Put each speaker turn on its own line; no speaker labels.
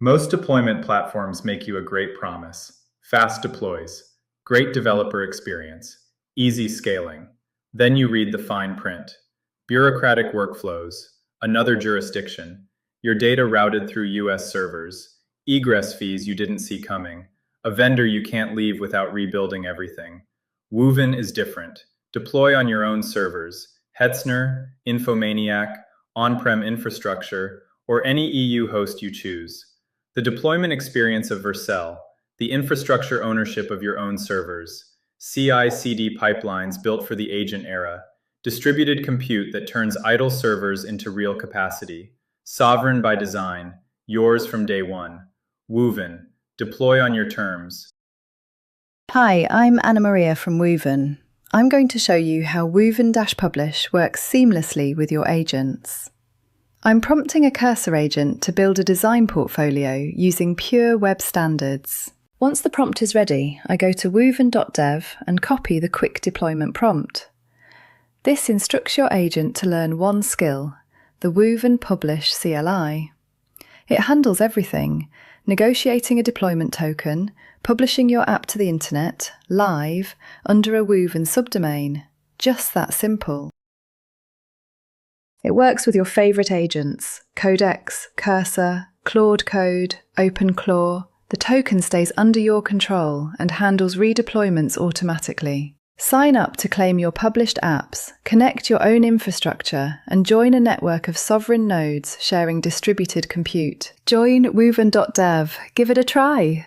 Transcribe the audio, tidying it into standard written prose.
Most deployment platforms make you a great promise. Fast deploys, great developer experience, easy scaling. Then you read the fine print. Bureaucratic workflows, another jurisdiction, your data routed through US servers, egress fees you didn't see coming, a vendor you can't leave without rebuilding everything. Wooven is different. Deploy on your own servers, Hetzner, Infomaniak, on-prem infrastructure, or any EU host you choose. The deployment experience of Vercel, the infrastructure ownership of your own servers, CI/CD pipelines built for the agent era, distributed compute that turns idle servers into real capacity, sovereign by design, yours from day one. Wooven, deploy on your terms.
Hi, I'm Anna Maria from Wooven. I'm going to show you how Wooven-Publish works seamlessly with your agents. I'm prompting a cursor agent to build a design portfolio using pure web standards. Once the prompt is ready, I go to wooven.dev and copy the quick deployment prompt. This instructs your agent to learn one skill, the Wooven Publish CLI. It handles everything, negotiating a deployment token, publishing your app to the internet, live, under a Wooven subdomain. Just that simple. It works with your favourite agents, Codex, Cursor, Claude Code, OpenClaw. The token stays under your control and handles redeployments automatically. Sign up to claim your published apps, connect your own infrastructure, and join a network of sovereign nodes sharing distributed compute. Join Wooven.dev. Give it a try.